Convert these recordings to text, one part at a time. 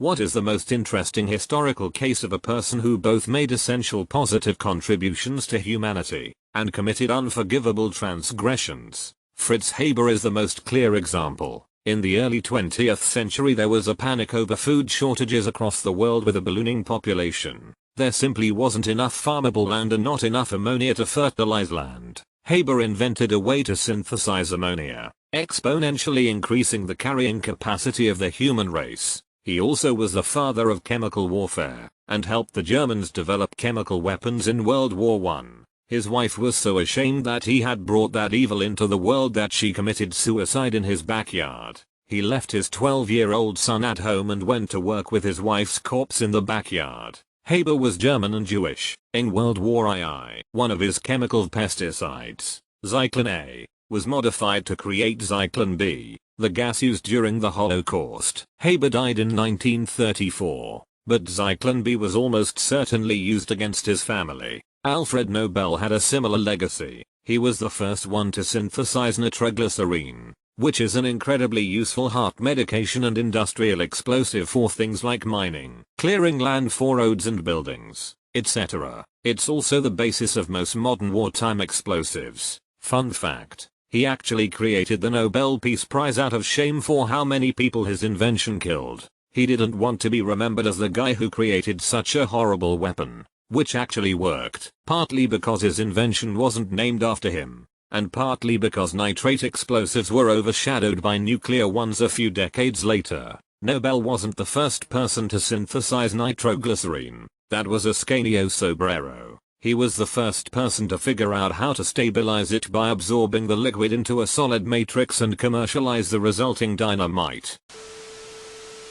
What is the most interesting historical case of a person who both made essential positive contributions to humanity and committed unforgivable transgressions? Fritz Haber is the most clear example. In the early 20th century there was a panic over food shortages across the world with a ballooning population. There simply wasn't enough farmable land and not enough ammonia to fertilize land. Haber invented a way to synthesize ammonia, exponentially increasing the carrying capacity of the human race. He also was the father of chemical warfare, and helped the Germans develop chemical weapons in World War I. His wife was so ashamed that he had brought that evil into the world that she committed suicide in his backyard. He left his 12-year-old son at home and went to work with his wife's corpse in the backyard. Haber was German and Jewish. In World War II, one of his chemical pesticides, Zyklon A, was modified to create Zyklon B, the gas used during the Holocaust. Haber died in 1934, but Zyklon B was almost certainly used against his family. Alfred Nobel had a similar legacy. He was the first one to synthesize nitroglycerine, which is an incredibly useful heart medication and industrial explosive for things like mining, clearing land for roads and buildings, etc. It's also the basis of most modern wartime explosives. Fun fact: he actually created the Nobel Peace Prize out of shame for how many people his invention killed. He didn't want to be remembered as the guy who created such a horrible weapon, which actually worked, partly because his invention wasn't named after him, and partly because nitrate explosives were overshadowed by nuclear ones a few decades later. Nobel wasn't the first person to synthesize nitroglycerine. That was Ascanio Sobrero. He was the first person to figure out how to stabilize it by absorbing the liquid into a solid matrix and commercialize the resulting dynamite.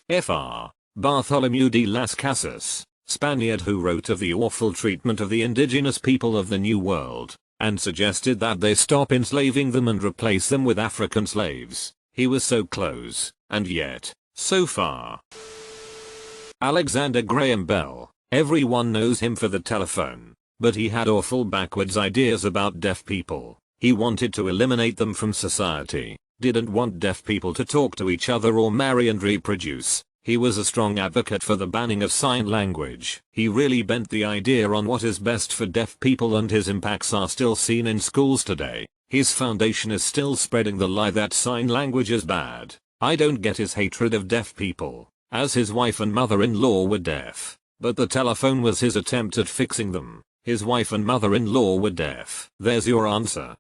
Fr. Bartholomew de las Casas, Spaniard who wrote of the awful treatment of the indigenous people of the New World, and suggested that they stop enslaving them and replace them with African slaves. He was so close, and yet, so far. Alexander Graham Bell. Everyone knows him for the telephone, but he had awful backwards ideas about deaf people. He wanted to eliminate them from society, didn't want deaf people to talk to each other or marry and reproduce. He was a strong advocate for the banning of sign language. He really bent the idea on what is best for deaf people, and his impacts are still seen in schools today. His foundation is still spreading the lie that sign language is bad. I don't get his hatred of deaf people, as his wife and mother-in-law were deaf, but the telephone was his attempt at fixing them. His wife and mother-in-law were deaf. There's your answer.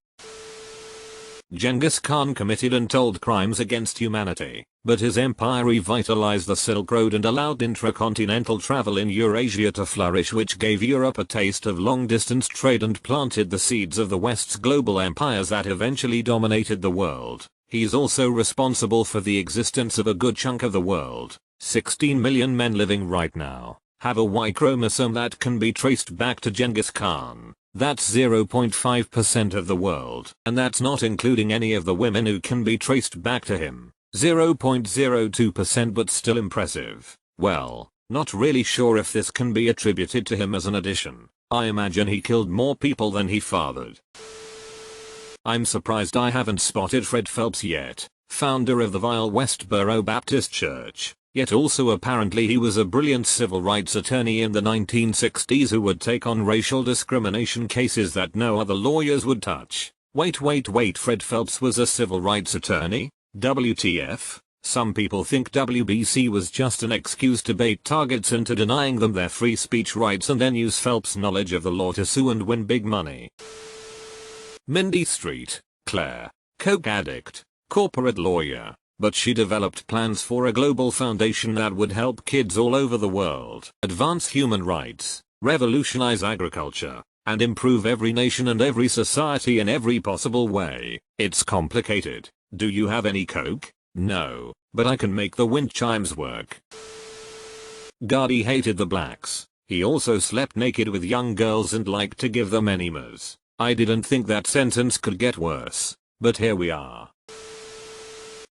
Genghis Khan committed untold crimes against humanity, but his empire revitalized the Silk Road and allowed intracontinental travel in Eurasia to flourish, which gave Europe a taste of long-distance trade and planted the seeds of the West's global empires that eventually dominated the world. He's also responsible for the existence of a good chunk of the world. 16 million men living right now have a Y chromosome that can be traced back to Genghis Khan. That's 0.5% of the world. And that's not including any of the women who can be traced back to him. 0.02%, but still impressive. Well, not really sure if this can be attributed to him as an addition. I imagine he killed more people than he fathered. I'm surprised I haven't spotted Fred Phelps yet, founder of the vile Westboro Baptist Church. Yet also apparently he was a brilliant civil rights attorney in the 1960s who would take on racial discrimination cases that no other lawyers would touch. Wait, Fred Phelps was a civil rights attorney? WTF? Some people think WBC was just an excuse to bait targets into denying them their free speech rights and then use Phelps' knowledge of the law to sue and win big money. Mindy Street, Claire, coke addict, corporate lawyer. But she developed plans for a global foundation that would help kids all over the world advance human rights, revolutionize agriculture, and improve every nation and every society in every possible way. It's complicated. Do you have any coke? No, but I can make the wind chimes work. Gandhi hated the blacks. He also slept naked with young girls and liked to give them enemas. I didn't think that sentence could get worse, but here we are.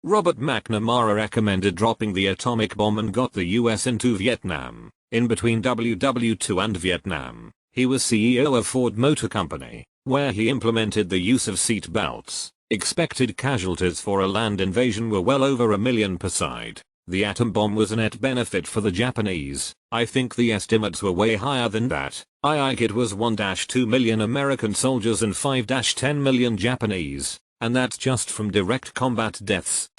Robert McNamara recommended dropping the atomic bomb and got the US into Vietnam. In between WW2 and Vietnam, he was CEO of Ford Motor Company, where he implemented the use of seat belts. Expected casualties for a land invasion were well over 1 million per side. The atom bomb was a net benefit for the Japanese. I think the estimates were way higher than that. It was 1-2 million American soldiers and 5-10 million Japanese. And that's just from direct combat deaths.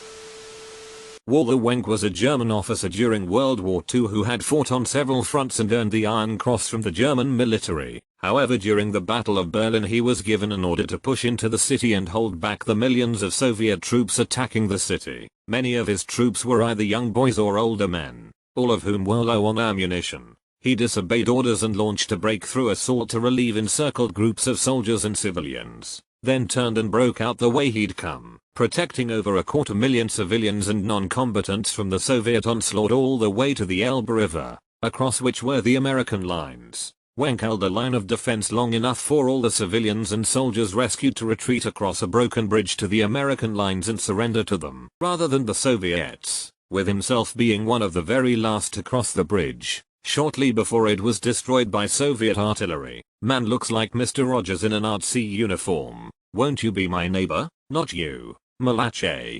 Walter Wenck was a German officer during World War II who had fought on several fronts and earned the Iron Cross from the German military. However, during the Battle of Berlin he was given an order to push into the city and hold back the millions of Soviet troops attacking the city. Many of his troops were either young boys or older men, all of whom were low on ammunition. He disobeyed orders and launched a breakthrough assault to relieve encircled groups of soldiers and civilians, then turned and broke out the way he'd come, protecting over 250,000 civilians and non-combatants from the Soviet onslaught all the way to the Elbe River, across which were the American lines. Wenck held a line of defense long enough for all the civilians and soldiers rescued to retreat across a broken bridge to the American lines and surrender to them, rather than the Soviets, with himself being one of the very last to cross the bridge, shortly before it was destroyed by Soviet artillery. Man looks like Mr. Rogers in an artsy uniform. Won't you be my neighbor? Not you, Malachi.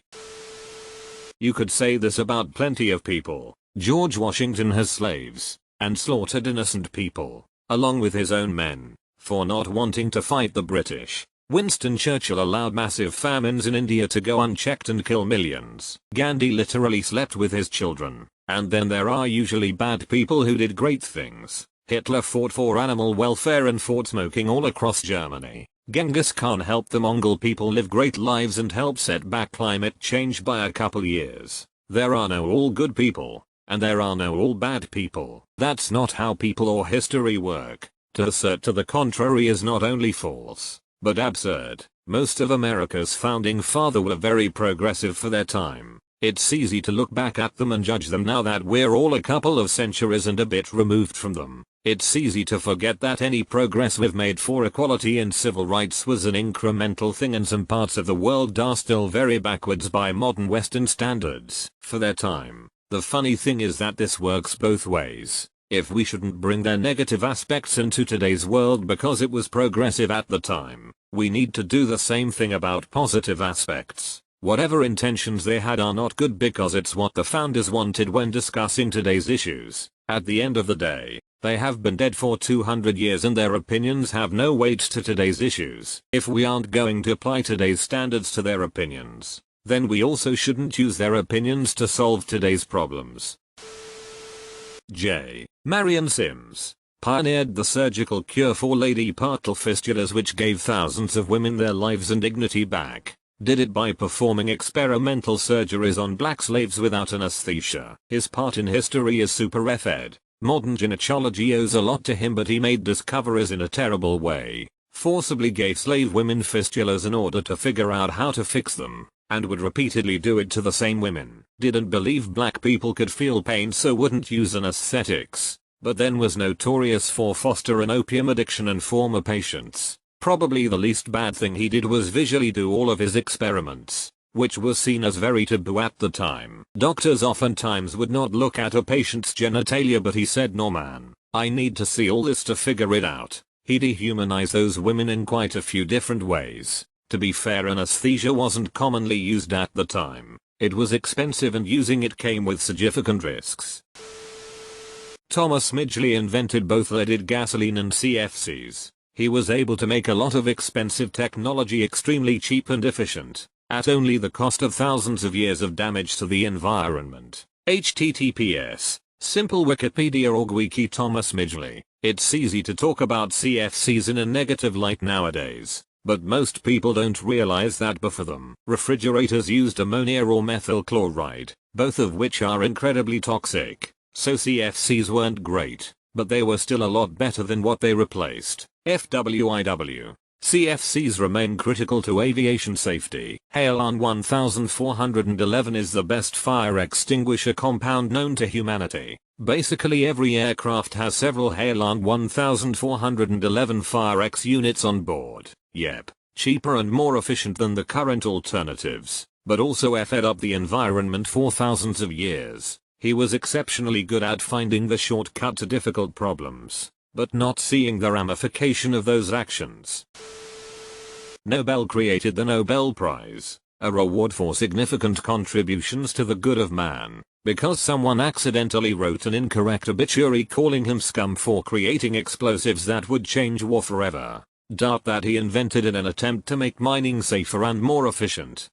You could say this about plenty of people. George Washington has slaves, and slaughtered innocent people, along with his own men, for not wanting to fight the British. Winston Churchill allowed massive famines in India to go unchecked and kill millions. Gandhi literally slept with his children. And then there are usually bad people who did great things. Hitler fought for animal welfare and fought smoking all across Germany. Genghis Khan helped the Mongol people live great lives and helped set back climate change by a couple years. There are no all good people, and there are no all bad people. That's not how people or history work. To assert to the contrary is not only false, but absurd. Most of America's founding fathers were very progressive for their time. It's easy to look back at them and judge them now that we're all a couple of centuries and a bit removed from them. It's easy to forget that any progress we've made for equality and civil rights was an incremental thing and some parts of the world are still very backwards by modern Western standards for their time. The funny thing is that this works both ways. If we shouldn't bring their negative aspects into today's world because it was progressive at the time, we need to do the same thing about positive aspects. Whatever intentions they had are not good because it's what the founders wanted when discussing today's issues. At the end of the day, they have been dead for 200 years and their opinions have no weight to today's issues. If we aren't going to apply today's standards to their opinions, then we also shouldn't use their opinions to solve today's problems. J. Marion Sims pioneered the surgical cure for lady partal fistulas which gave thousands of women their lives and dignity back. Did it by performing experimental surgeries on black slaves without anesthesia. His part in history is super effed. Modern gynecology owes a lot to him, but he made discoveries in a terrible way. Forcibly gave slave women fistulas in order to figure out how to fix them, and would repeatedly do it to the same women. Didn't believe black people could feel pain so wouldn't use anesthetics, but then was notorious for fostering opium addiction and former patients. Probably the least bad thing he did was visually do all of his experiments, which was seen as very taboo at the time. Doctors oftentimes would not look at a patient's genitalia, but he said, "No man, I need to see all this to figure it out." He dehumanized those women in quite a few different ways. To be fair, anesthesia wasn't commonly used at the time. It was expensive and using it came with significant risks. Thomas Midgley invented both leaded gasoline and CFCs. He was able to make a lot of expensive technology extremely cheap and efficient, at only the cost of thousands of years of damage to the environment. https Simple Wikipedia org wiki Thomas Midgley. It's easy to talk about CFCs in a negative light nowadays, but most people don't realize that before them, refrigerators used ammonia or methyl chloride, both of which are incredibly toxic. So CFCs weren't great, but they were still a lot better than what they replaced. FWIW. CFCs remain critical to aviation safety. Halon 1411 is the best fire extinguisher compound known to humanity. Basically every aircraft has several Halon 1411 Fire-X units on board. Yep, cheaper and more efficient than the current alternatives, but also effed up the environment for thousands of years. He was exceptionally good at finding the shortcut to difficult problems, but not seeing the ramification of those actions. Nobel created the Nobel Prize, a reward for significant contributions to the good of man. because someone accidentally wrote an incorrect obituary calling him scum for creating explosives that would change war forever. Dart that he invented in an attempt to make mining safer and more efficient.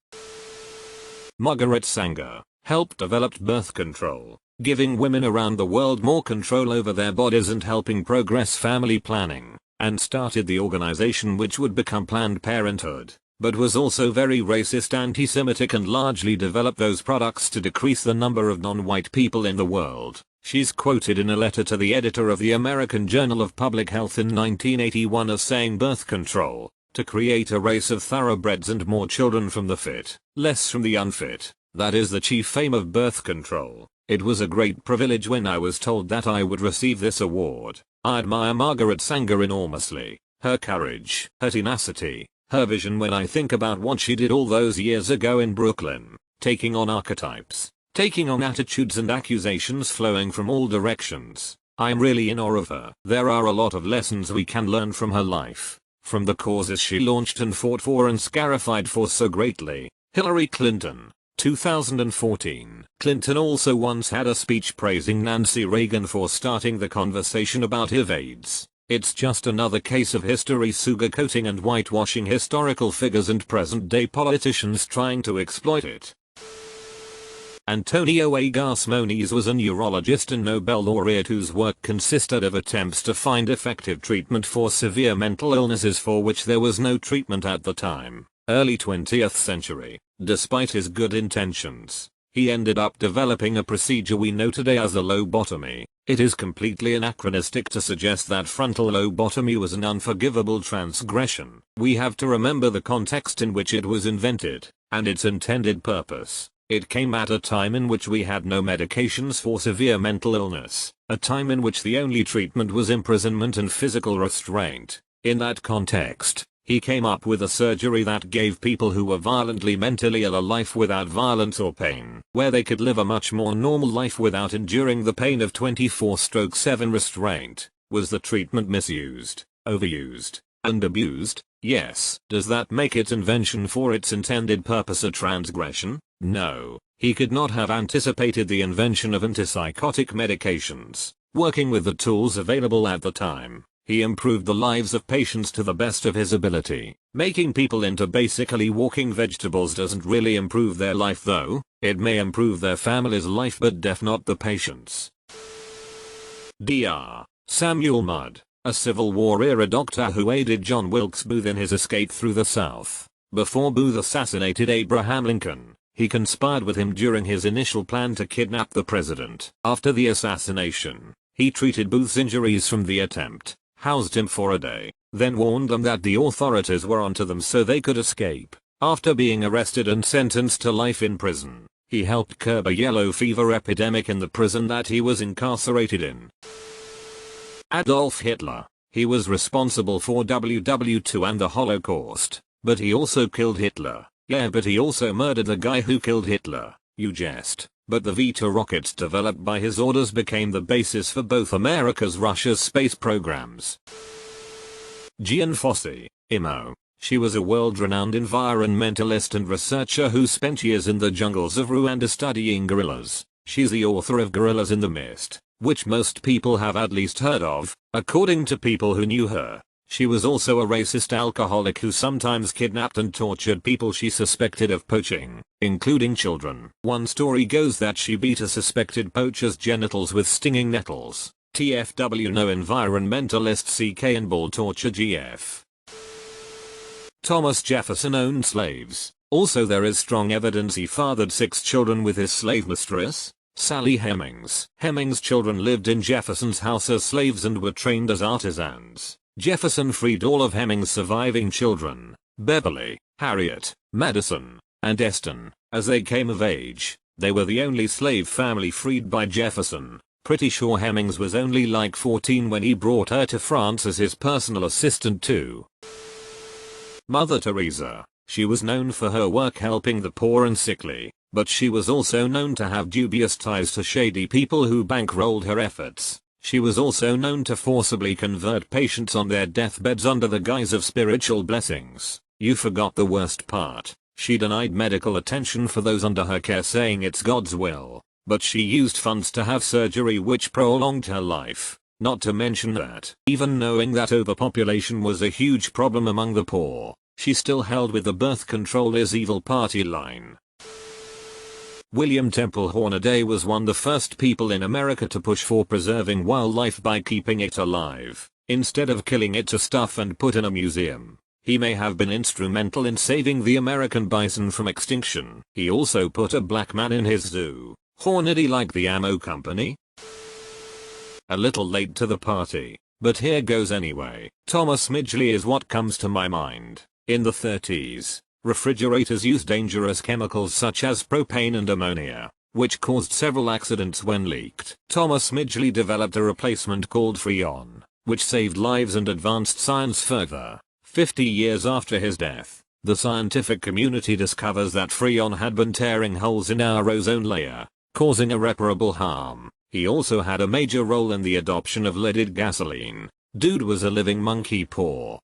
Margaret Sanger helped develop birth control, giving women around the world more control over their bodies and helping progress family planning, and started the organization which would become Planned Parenthood, but was also very racist, anti-Semitic, and largely developed those products to decrease the number of non-white people in the world. She's quoted in a letter to the editor of the American Journal of Public Health in 1981 as saying birth control, to create a race of thoroughbreds and more children from the fit, less from the unfit. That is the chief aim of birth control. It was a great privilege when I was told that I would receive this award. I admire Margaret Sanger enormously. Her courage, her tenacity, her vision when I think about what she did all those years ago in Brooklyn, taking on archetypes, taking on attitudes and accusations flowing from all directions. I'm really in awe of her. There are a lot of lessons we can learn from her life, from the causes she launched and fought for and scarified for so greatly. Hillary Clinton. 2014. Clinton also once had a speech praising Nancy Reagan for starting the conversation about HIV/AIDS. It's just another case of history sugarcoating and whitewashing historical figures and present-day politicians trying to exploit it. Antonio Agas Moniz was a neurologist and Nobel laureate whose work consisted of attempts to find effective treatment for severe mental illnesses for which there was no treatment at the time. Early 20th century. Despite his good intentions, he ended up developing a procedure we know today as a lobotomy. It is completely anachronistic to suggest that frontal lobotomy was an unforgivable transgression. We have to remember the context in which it was invented, and its intended purpose. It came at a time in which we had no medications for severe mental illness, a time in which the only treatment was imprisonment and physical restraint. In that context, he came up with a surgery that gave people who were violently mentally ill a life without violence or pain, where they could live a much more normal life without enduring the pain of 24/7 restraint. Was the treatment misused, overused, and abused? Yes. Does that make its invention for its intended purpose a transgression? No. He could not have anticipated the invention of antipsychotic medications. Working with the tools available at the time, he improved the lives of patients to the best of his ability. Making people into basically walking vegetables doesn't really improve their life though. It may improve their family's life but not the patient's. Dr. Samuel Mudd, a Civil War era doctor who aided John Wilkes Booth in his escape through the South. Before Booth assassinated Abraham Lincoln, he conspired with him during his initial plan to kidnap the president. After the assassination, he treated Booth's injuries from the attempt, housed him for a day, then warned them that the authorities were onto them so they could escape. After being arrested and sentenced to life in prison, he helped curb a yellow fever epidemic in the prison that he was incarcerated in. Adolf Hitler. He was responsible for WW2 and the Holocaust, but he also killed Hitler. Yeah, but he also murdered the guy who killed Hitler. You jest. But the Vita rockets developed by his orders became the basis for both America's Russia's space programs. Jean Fossey, IMO. She was a world-renowned environmentalist and researcher who spent years in the jungles of Rwanda studying gorillas. She's the author of Gorillas in the Mist, which most people have at least heard of, according to people who knew her. She was also a racist alcoholic who sometimes kidnapped and tortured people she suspected of poaching, including children. One story goes that she beat a suspected poacher's genitals with stinging nettles. TFW no environmentalist CK and ball torture GF. Thomas Jefferson owned slaves. Also there is strong evidence he fathered 6 children with his slave mistress, Sally Hemings. Hemings' children lived in Jefferson's house as slaves and were trained as artisans. Jefferson freed all of Hemings' surviving children, Beverly, Harriet, Madison, and Eston, as they came of age. They were the only slave family freed by Jefferson. Pretty sure Hemings was only like 14 when he brought her to France as his personal assistant too. Mother Teresa. She was known for her work helping the poor and sickly, but she was also known to have dubious ties to shady people who bankrolled her efforts. She was also known to forcibly convert patients on their deathbeds under the guise of spiritual blessings. You forgot the worst part. She denied medical attention for those under her care, saying it's God's will. but she used funds to have surgery which prolonged her life. Not to mention that, even knowing that overpopulation was a huge problem among the poor, she still held with the birth control is evil party line. William Temple Hornaday was one of the first people in America to push for preserving wildlife by keeping it alive, instead of killing it to stuff and put in a museum. He may have been instrumental in saving the American bison from extinction. He also put a black man in his zoo. Hornady like the ammo company? A little late to the party, but here goes anyway. Thomas Midgley is what comes to my mind. In the 30s, refrigerators used dangerous chemicals such as propane and ammonia, which caused several accidents when leaked. Thomas Midgley developed a replacement called Freon, which saved lives and advanced science further. 50 years after his death, the scientific community discovers that Freon had been tearing holes in our ozone layer, causing irreparable harm. He also had a major role in the adoption of leaded gasoline. Dude was a living monkey paw.